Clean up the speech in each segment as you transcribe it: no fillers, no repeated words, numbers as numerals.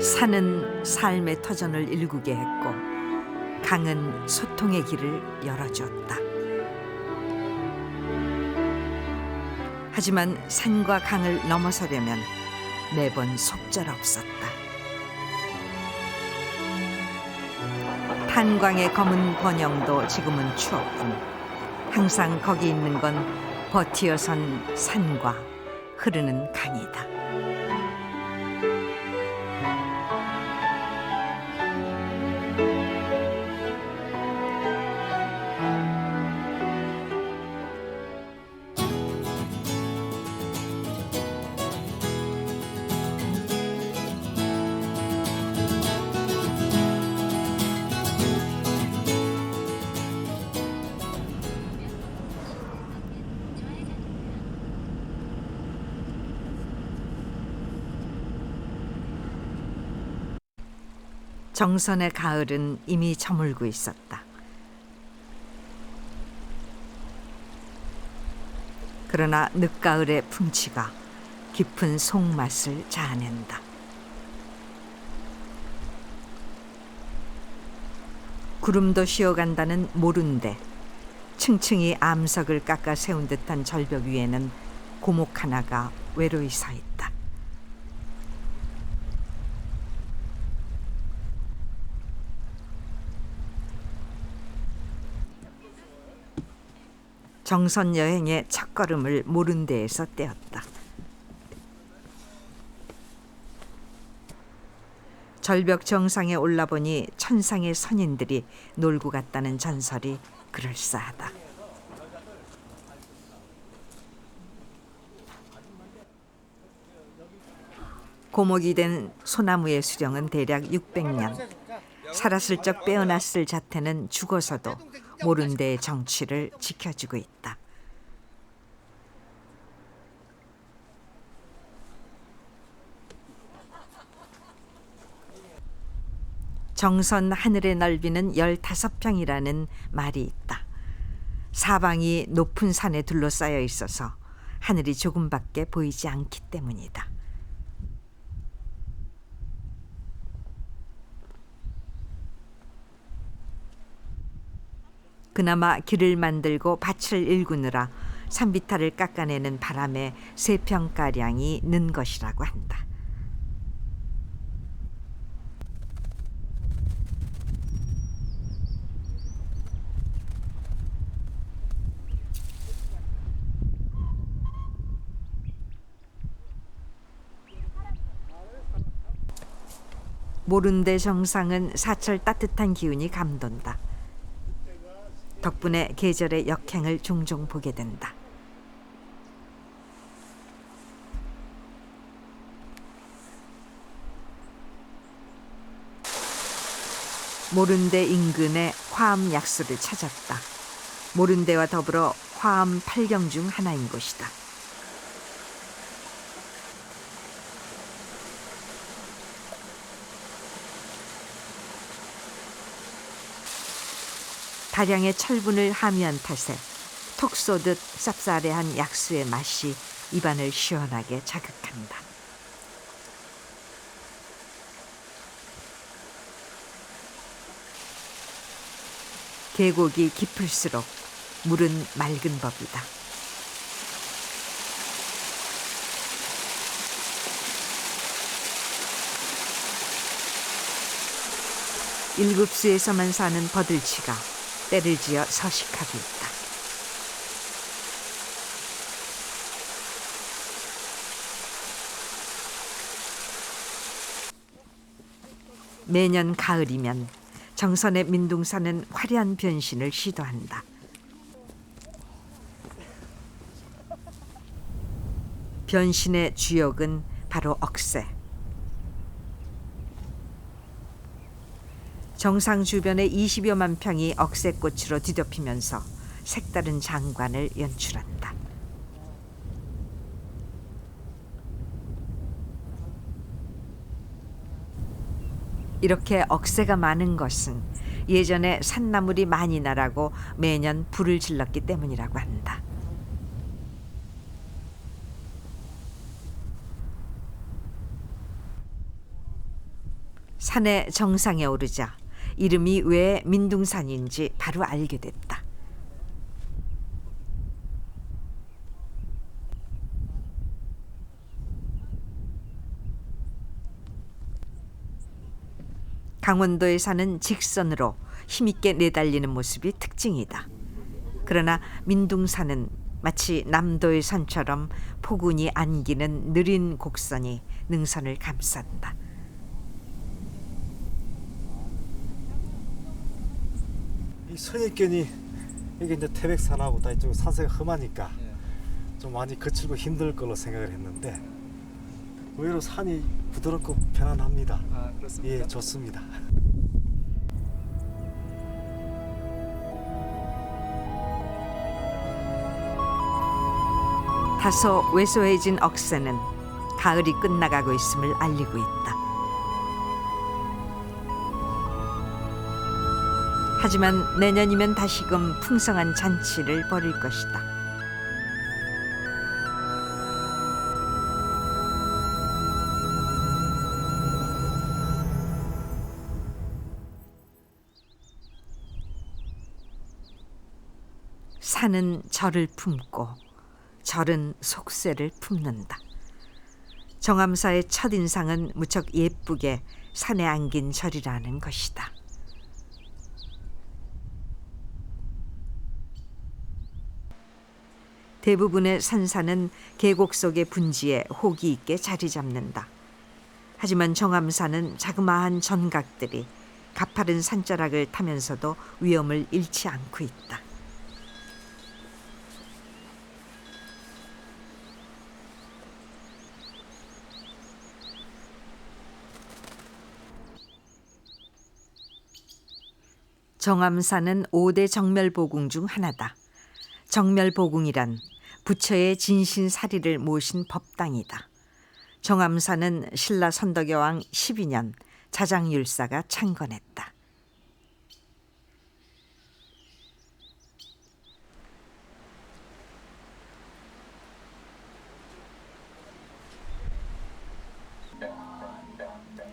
산은 삶의 터전을 일구게 했고 강은 소통의 길을 열어주었다. 하지만 산과 강을 넘어서려면 매번 속절없었다. 탄광의 검은 번영도 지금은 추웠군. 항상 거기 있는 건 버티어선 산과 흐르는 강이다. 정선의 가을은 이미 저물고 있었다. 그러나 늦가을의 풍치가 깊은 속맛을 자아낸다. 구름도 쉬어간다는 모른데 층층이 암석을 깎아 세운 듯한 절벽 위에는 고목 하나가 외로이 서 있다. 정선 여행의 첫걸음을 모른데에서 떼었다. 절벽 정상에 올라보니 천상의 선인들이 놀고 갔다는 전설이 그럴싸하다. 고목이 된 소나무의 수령은 대략 600년. 살았을 적 빼어났을 자태는 죽어서도 모른 데의 정취를 지켜주고 있다. 정선 하늘의 넓이는 15평이라는 말이 있다. 사방이 높은 산에 둘러싸여 있어서 하늘이 조금밖에 보이지 않기 때문이다. 그나마 길을 만들고 밭을 일구느라 산비탈을 깎아내는 바람에 3평가량이 는 것이라고 한다. 모른데 정상은 사철 따뜻한 기운이 감돈다. 덕분에 계절의 역행을 종종 보게 된다. 모른데 인근에 화암 약수를 찾았다. 모른데와 더불어 화암 8경 중 하나인 곳이다. 다량의 철분을 함유한 탓에 톡 쏘듯 쌉싸래한 약수의 맛이 입안을 시원하게 자극한다. 계곡이 깊을수록 물은 맑은 법이다. 일급수에서만 사는 버들치가 때를 지어 서식하고 있다. 매년 가을이면 정선의 민둥산은 화려한 변신을 시도한다. 변신의 주역은 바로 억새. 정상 주변의 20여만 평이 억새꽃으로 뒤덮이면서 색다른 장관을 연출한다. 이렇게 억새가 많은 것은 예전에 산나물이 많이 나라고 매년 불을 질렀기 때문이라고 한다. 산의 정상에 오르자 이름이 왜 민둥산인지 바로 알게 됐다. 강원도의 산은 직선으로 힘있게 내달리는 모습이 특징이다. 그러나 민둥산은 마치 남도의 산처럼 포근히 안기는 느린 곡선이 능선을 감싼다. 이 선입견이 이게 이제 태백산하고 다 이쪽 산세가 험하니까 좀 많이 거칠고 힘들 걸로 생각을 했는데 의외로 산이 부드럽고 편안합니다. 아, 그렇습니까? 예, 좋습니다. 다소 왜소해진 억새는 가을이 끝나가고 있음을 알리고 있다. 하지만 내년이면 다시금 풍성한 잔치를 벌일 것이다. 산은 절을 품고 절은 속세를 품는다. 정암사의 첫인상은 무척 예쁘게 산에 안긴 절이라는 것이다. 대부분의 산사는 계곡 속의 분지에 혹이 있게 자리 잡는다. 하지만 정암사는 자그마한 전각들이 가파른 산자락을 타면서도 위험을 잃지 않고 있다. 정암사는 5대 정멸보궁 중 하나다. 정멸보궁이란 부처의 진신사리를 모신 법당이다. 정암사는 신라 선덕여왕 12년 자장율사가 창건했다.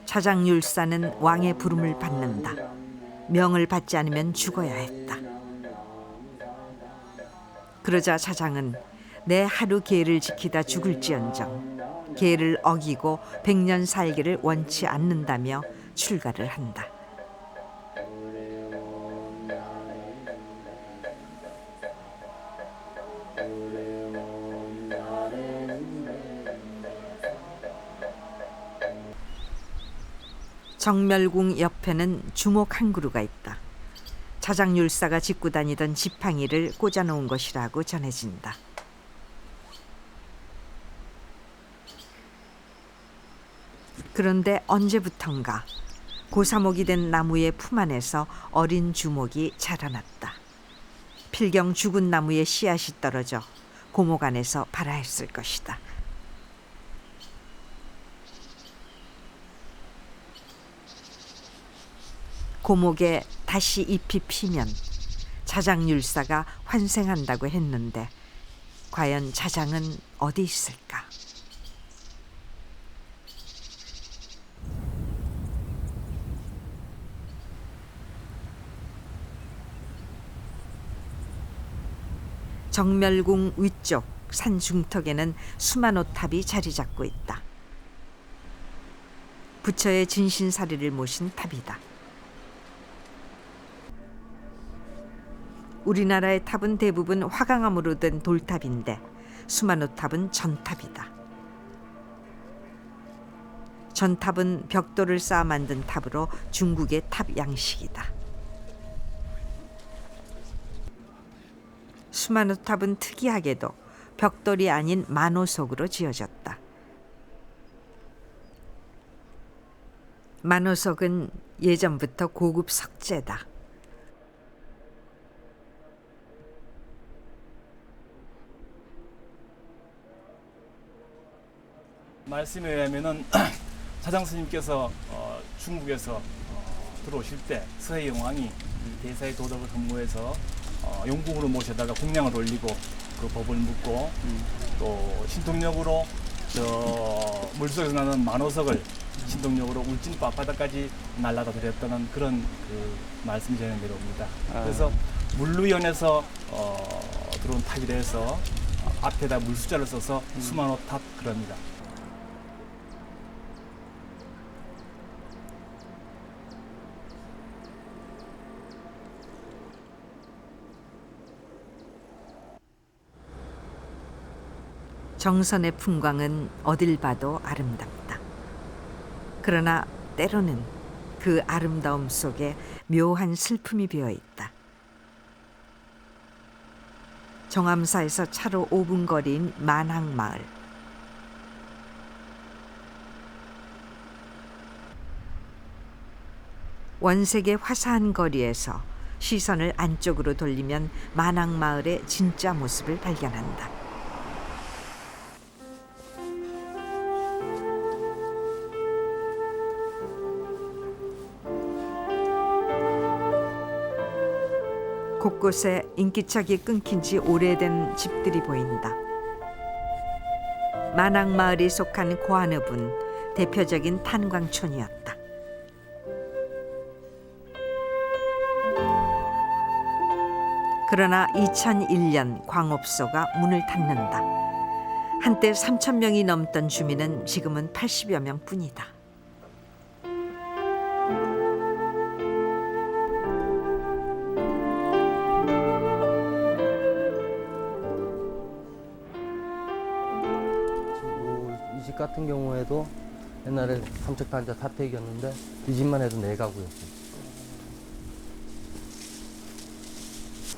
자장율사는 왕의 부름을 받는다. 명을 받지 않으면 죽어야 했다. 그러자 자장은 내 하루 계를 지키다 죽을지언정 계를 어기고 100년 살기를 원치 않는다며 출가를 한다. 정멸궁 옆에는 주목 한 그루가 있다. 자장율사가 짚고 다니던 지팡이를 꽂아놓은 것이라고 전해진다. 그런데 언제부턴가 고사목이 된 나무의 품 안에서 어린 주목이 자라났다. 필경 죽은 나무의 씨앗이 떨어져 고목 안에서 발아했을 것이다. 고목에 다시 잎이 피면 자장율사가 환생한다고 했는데 과연 자장은 어디 있을까? 정멸궁 위쪽 산 중턱에는 수만호탑이 자리 잡고 있다. 부처의 진신사리를 모신 탑이다. 우리나라의 탑은 대부분 화강암으로 된 돌탑인데 수만호탑은 전탑이다. 전탑은 벽돌을 쌓아 만든 탑으로 중국의 탑 양식이다. 수만호탑은 특이하게도 벽돌이 아닌 만호석으로 지어졌다. 만호석은 예전부터 고급 석재다. 말씀에 의하면은 사장 스님께서 중국에서 들어오실 때 서해 영왕이 대사의 도덕을 근무해서 용궁으로 모셔다가 공양을 올리고 그 법을 묻고 또 신통력으로 저 물속에서 나는 만호석을 신동역으로 울진 앞바다까지 날아다 드렸다는 그런 그 말씀이 전해 내려옵니다. 그래서 물루연에서 들어온 탑이라 해서 앞에다 물숫자를 써서 수만호 탑 그럽니다. 정선의 풍광은 어딜 봐도 아름답다. 그러나 때로는 그 아름다움 속에 묘한 슬픔이 비어 있다. 정암사에서 차로 5분 거리인 만항마을. 원색의 화사한 거리에서 시선을 안쪽으로 돌리면 만항마을의 진짜 모습을 발견한다. 곳곳에 인기척이 끊긴 지 오래된 집들이 보인다. 만항마을이 속한 고한읍은 대표적인 탄광촌이었다. 그러나 2001년 광업소가 문을 닫는다. 한때 3,000명이 넘던 주민은 지금은 80여 명뿐이다. 이 집 같은 경우에도 옛날에 삼척단자 사택이었는데 이 집만 해도 4가구였어요.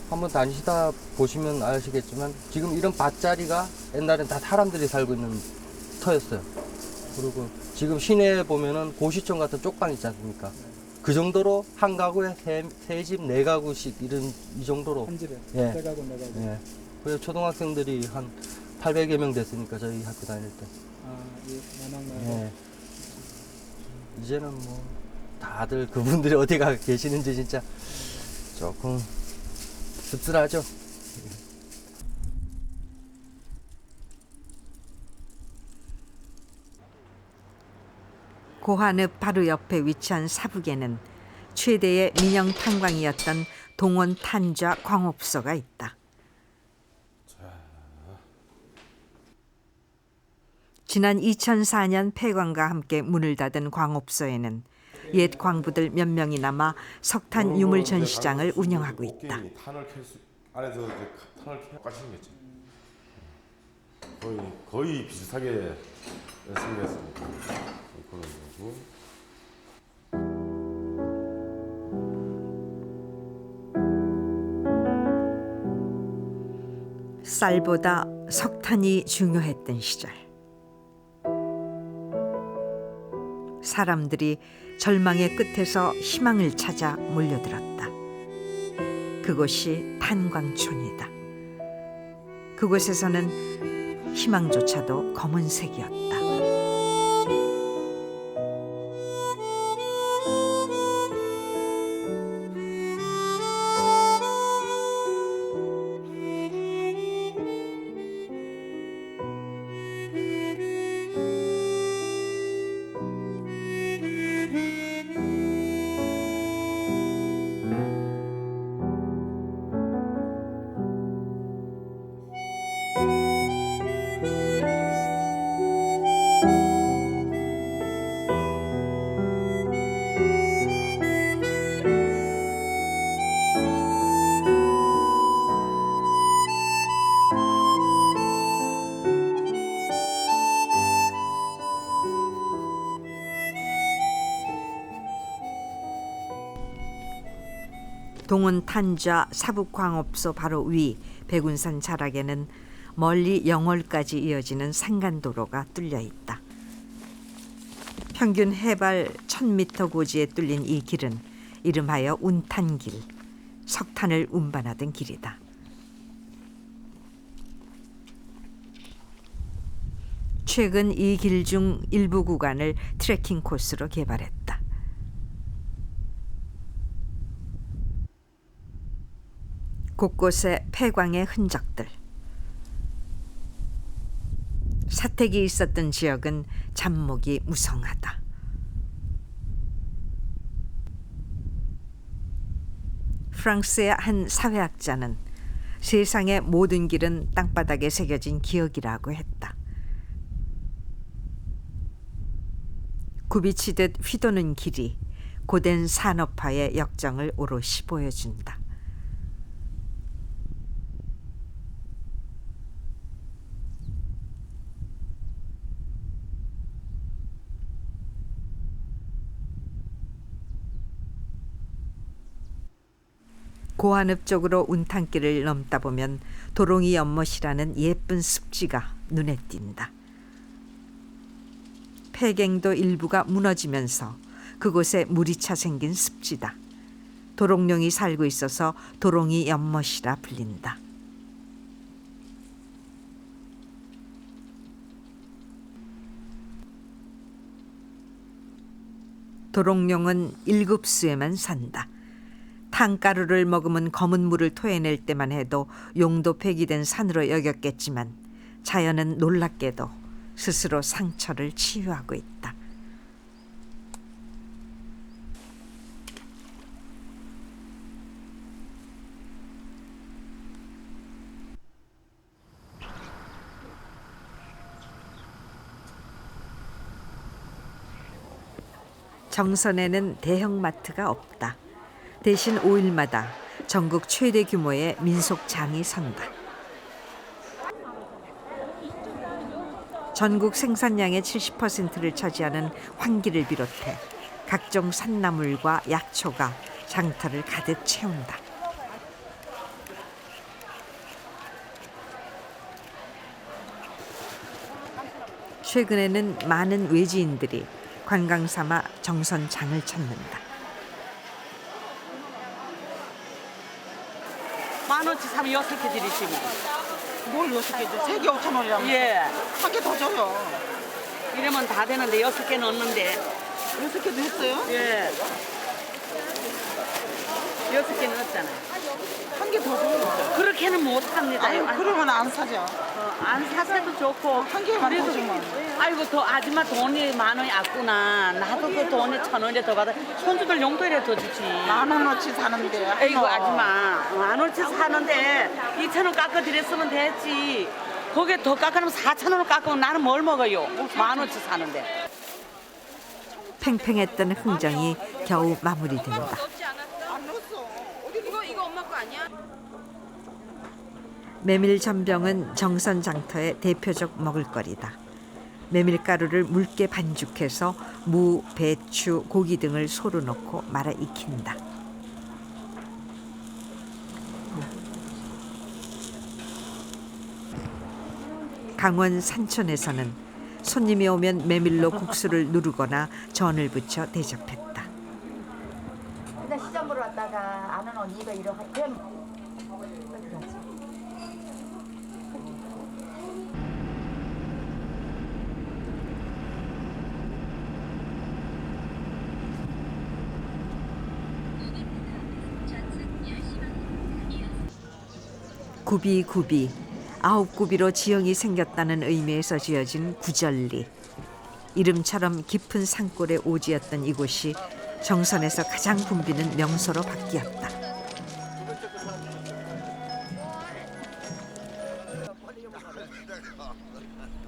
한번 다니시다 보시면 아시겠지만 지금 이런 밭자리가 옛날엔 다 사람들이 살고 있는 터였어요. 그리고 지금 시내에 보면은 고시촌 같은 쪽방 있지 않습니까? 그 정도로 한 가구에 3집, 4가구씩 이 정도로. 한 집에 예. 4가구, 4가구. 예. 그래서 초등학생들이 한 800여 명 됐으니까 저희 학교 다닐 때. 이 만항마을. 예. 이제는 뭐 다들 그분들이 어디 가 계시는지 진짜 조금 씁쓸하죠. 고한읍 바로 옆에 위치한 사북에는 최대의 민영 탄광이었던 동원 탄좌 광업소가 있다. 지난 2004년 폐광과 함께 문을 닫은 광업소에는 옛 광부들 몇 명이 남아 석탄 유물 전시장을 운영하고 있다. 탄을 안에서 이제 탄을 가시겠죠. 거의 비슷하게 생겼습니다. 그런 거고. 쌀보다 석탄이 중요했던 시절. 사람들이 절망의 끝에서 희망을 찾아 몰려들었다. 그곳이 탄광촌이다. 그곳에서는 희망조차도 검은색이었다. 동원 탄좌 사북광업소 바로 위 백운산 자락에는 멀리 영월까지 이어지는 산간도로가 뚫려 있다. 평균 해발 1000m 고지에 뚫린 이 길은 이름하여 운탄길, 석탄을 운반하던 길이다. 최근 이 길 중 일부 구간을 트레킹 코스로 개발했다. 곳곳에 폐광의 흔적들. 사택이 있었던 지역은 잡목이 무성하다. 프랑스의 한 사회학자는 세상의 모든 길은 땅바닥에 새겨진 기억이라고 했다. 굽이치듯 휘도는 길이 고된 산업화의 역정을 오롯이 보여준다. 고한읍 쪽으로 운탄길을 넘다 보면 도롱이 연못이라는 예쁜 습지가 눈에 띈다. 폐갱도 일부가 무너지면서 그곳에 물이 차 생긴 습지다. 도롱뇽이 살고 있어서 도롱이 연못이라 불린다. 도롱뇽은 일급수에만 산다. 탕가루를 머금은 검은 물을 토해낼 때만 해도 용도 폐기된 산으로 여겼겠지만 자연은 놀랍게도 스스로 상처를 치유하고 있다. 정선에는 대형마트가 없다. 대신 5일마다 전국 최대 규모의 민속장이 선다. 전국 생산량의 70%를 차지하는 황기를 비롯해 각종 산나물과 약초가 장터를 가득 채운다. 최근에는 많은 외지인들이 관광 삼아 정선장을 찾는다. 10,000원치 사면 6개 드리지 뭐. 뭘 6개 줘? 3개 5,000원이라면 예. 한 개 더 줘요. 이러면 다 되는데 6개 넣었는데. 6개도 했어요? 예. 6개 넣었잖아요. 한 개 더 줘요. 그렇게는 못 합니다. 아니, 그러면 안 사죠. 안 사서도 좋고. 한 개만 더 그래도 주면. 아이고 더 아줌마 돈이 10,000원이 아구나. 나도 그 돈이 1,000원이라도 더 받아. 손주들 용돈이라도 더 주지. 10,000원어치 사는데. 아이고 하나. 아줌마 10,000원치 사는데 2,000원 깎아드렸으면 됐지. 거기에 더 깎아놓으면 4,000원을 깎으면 나는 뭘 먹어요. 10,000원치 사는데. 팽팽했던 흥정이 겨우 마무리된다. 안 넣었어. 이거 엄마 거 아니야? 메밀전병은 정선장터의 대표적 먹을거리다. 메밀가루를 묽게 반죽해서 무, 배추, 고기 등을 소로 넣고 말아 익힌다. 강원 산촌에서는 손님이 오면 메밀로 국수를 누르거나 전을 부쳐 대접했다. 일단 시장 보러 왔다가 아는 언니가 이러고 그럼 구비구비, 9구비로 지형이 생겼다는 의미에서 지어진 구절리. 이름처럼 깊은 산골의 오지였던 이곳이 정선에서 가장 붐비는 명소로 바뀌었다.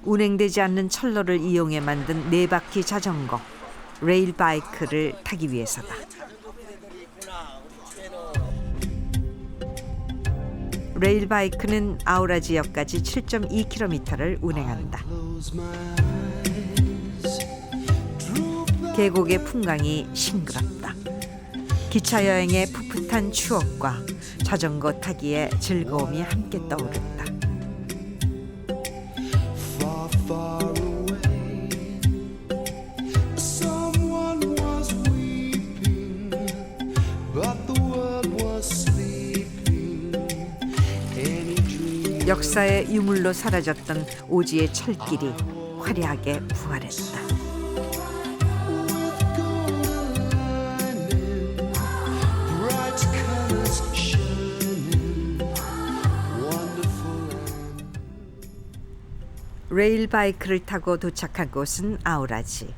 운행되지 않는 철로를 이용해 만든 4바퀴 자전거, 레일바이크를 타기 위해서다. 레일바이크는 아우라 지역까지 7.2km를 운행한다. 계곡의 풍광이 싱그럽다. 기차 여행의 풋풋한 추억과 자전거 타기의 즐거움이 함께 떠오른다. 역사의 유물로 사라졌던 오지의 철길이 화려하게 부활했다. 레일바이크를 타고 도착한 곳은 아우라지.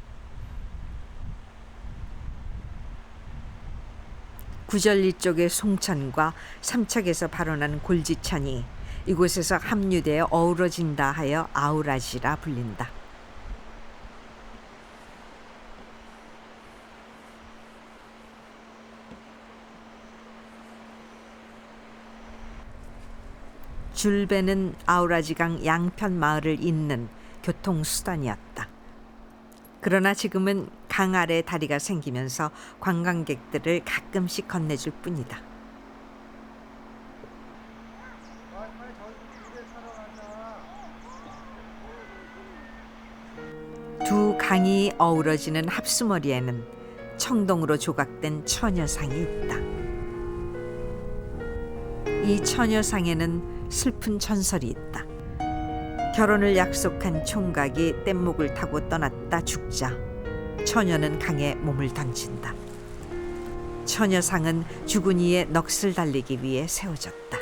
구절리 쪽의 송천과 삼척에서 발원한 골지천이 이곳에서 합류되어 어우러진다 하여 아우라지라 불린다. 줄배는 아우라지강 양편 마을을 잇는 교통수단이었다. 그러나 지금은 강 아래 다리가 생기면서 관광객들을 가끔씩 건네줄 뿐이다. 두 강이 어우러지는 합수머리에는 청동으로 조각된 처녀상이 있다. 이 처녀상에는 슬픈 전설이 있다. 결혼을 약속한 총각이 뗏목을 타고 떠났다 죽자 처녀는 강에 몸을 던진다. 처녀상은 죽은 이의 넋을 달리기 위해 세워졌다.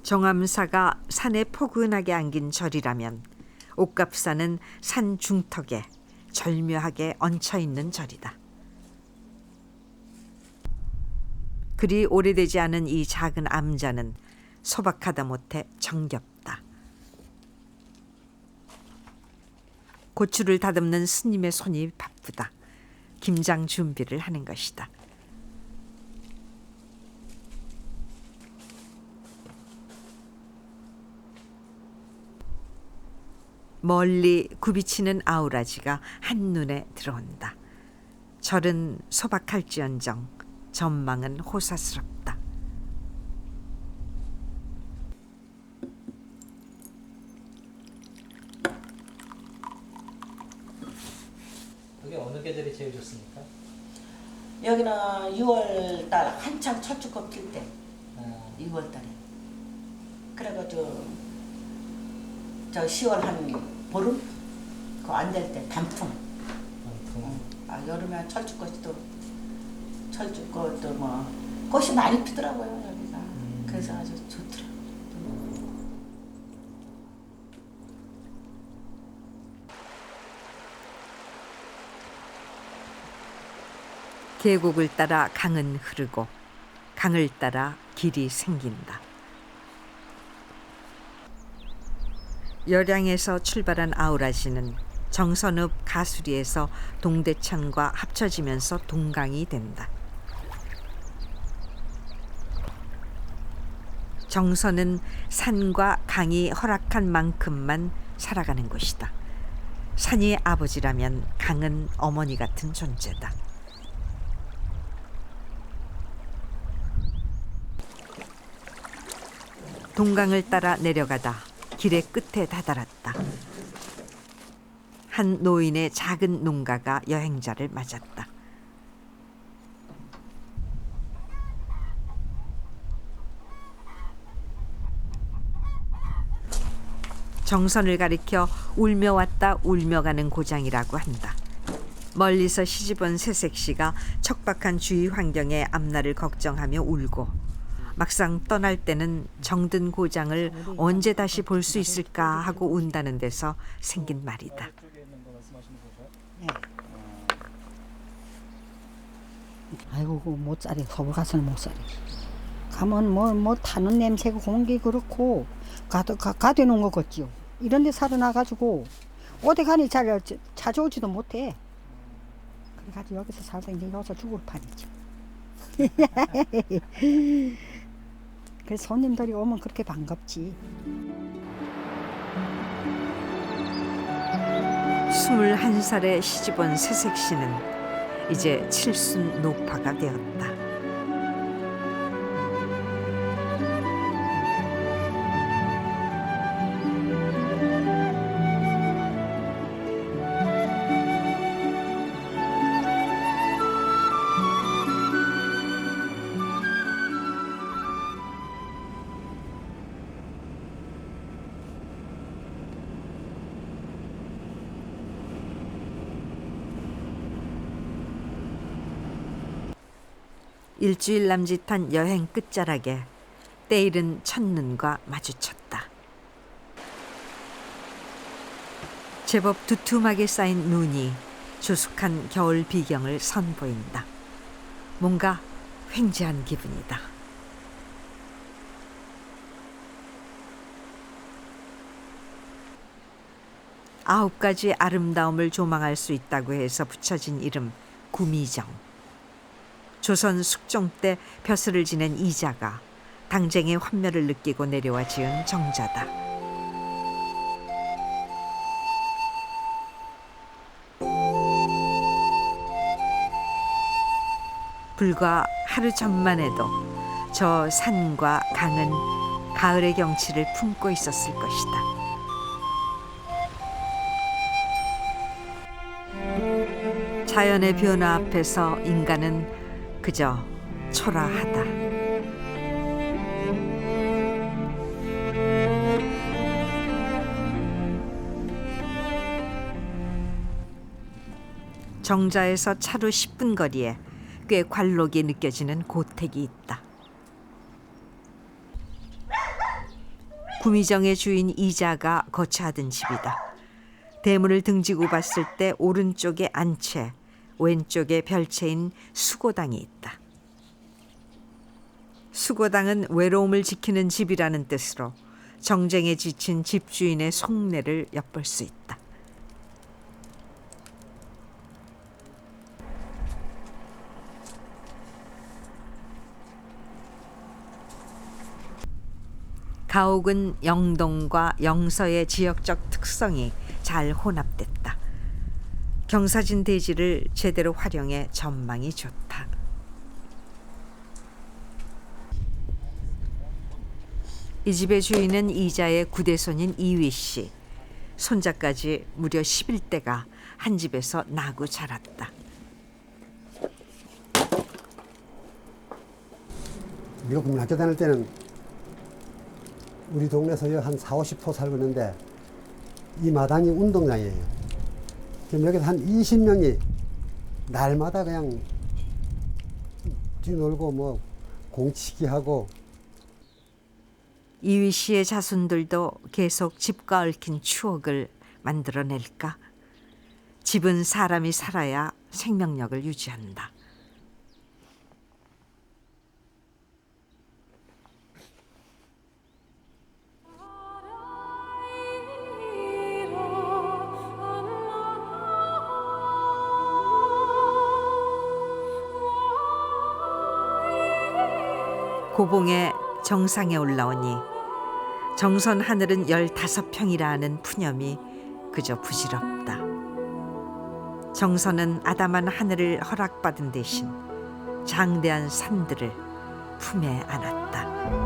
정암사가 산에 포근하게 안긴 절이라면 옥갑산은 산 중턱에 절묘하게 얹혀있는 절이다. 그리 오래되지 않은 이 작은 암자는 소박하다 못해 정겹다. 고추를 다듬는 스님의 손이 바쁘다. 김장 준비를 하는 것이다. 멀리 굽이치는 아우라지가 한눈에 들어온다. 절은 소박할지언정 전망은 호사스럽다. 여기 어느 계절이 제일 좋습니까? 여기는 6월 달 한창 철쭉꽃 필 때. 6월 달에. 그래가지고 저 10월 한 보름 그 안 될 때 단풍. 여름에 철쭉꽃도 뭐 꽃이 많이 피더라고요 여기가. 그래서 아주 좋더라고요. 계곡을 따라 강은 흐르고 강을 따라 길이 생긴다. 열양에서 출발한 아우라지는 정선읍 가수리에서 동대천과 합쳐지면서 동강이 된다. 정선은 산과 강이 허락한 만큼만 살아가는 곳이다. 산이 아버지라면 강은 어머니 같은 존재다. 동강을 따라 내려가다 길의 끝에 다다랐다. 한 노인의 작은 농가가 여행자를 맞았다. 정선을 가리켜 울며 왔다 울며 가는 고장이라고 한다. 멀리서 시집온 새색시가 척박한 주위 환경의 앞날을 걱정하며 울고 막상 떠날 때는 정든 고장을 언제 다시 볼 수 있을까 하고 운다는 데서 생긴 말이다. 아이고 못 살이 서울 가서는 못 살이. 가면 뭐 타는 냄새고 공기 그렇고 가둬놓은 거 같지요. 이런 데 살아나가지고 어디 가니 자주 오지도 못해. 그래가지고 여기서 살다 이제 여기서 죽을 판이지. 그래서 손님들이 오면 그렇게 반갑지. 21살에 시집온 새색시는 이제 칠순 노파가 되었다. 일주일 남짓한 여행 끝자락에 때이른 첫눈과 마주쳤다. 제법 두툼하게 쌓인 눈이 조숙한 겨울 비경을 선보인다. 뭔가 횡재한 기분이다. 아홉 가지 아름다움을 조망할 수 있다고 해서 붙여진 이름 구미정. 조선 숙종 때 벼슬을 지낸 이자가 당쟁의 환멸을 느끼고 내려와 지은 정자다. 불과 하루 전만 해도 저 산과 강은 가을의 경치를 품고 있었을 것이다. 자연의 변화 앞에서 인간은 그저 초라하다. 정자에서 차로 10분 거리에 꽤 관록이 느껴지는 고택이 있다. 구미정의 주인 이자가 거처하던 집이다. 대문을 등지고 봤을 때 오른쪽에 안채, 왼쪽에 별채인 수고당이 있다. 수고당은 외로움을 지키는 집이라는 뜻으로 정쟁에 지친 집주인의 속내를 엿볼 수 있다. 가옥은 영동과 영서의 지역적 특성이 잘 혼합됐다. 경사진 대지를 제대로 활용해 전망이 좋다. 이 집의 주인은 이자의 9대손인 이위 씨. 손자까지 무려 11대가 한 집에서 나고 자랐다. 우리가 국민학교 다닐 때는 우리 동네에서 한 4, 50호 살고 있는데 이 마당이 운동장이에요. 그럼 여기서 한 20명이 날마다 그냥 뛰놀고 뭐 공치기 하고. 이위 씨의 자손들도 계속 집과 얽힌 추억을 만들어낼까? 집은 사람이 살아야 생명력을 유지한다. 고봉의 정상에 올라오니 정선 하늘은 15평이라 하는 푸념이 그저 부질없다. 정선은 아담한 하늘을 허락받은 대신 장대한 산들을 품에 안았다.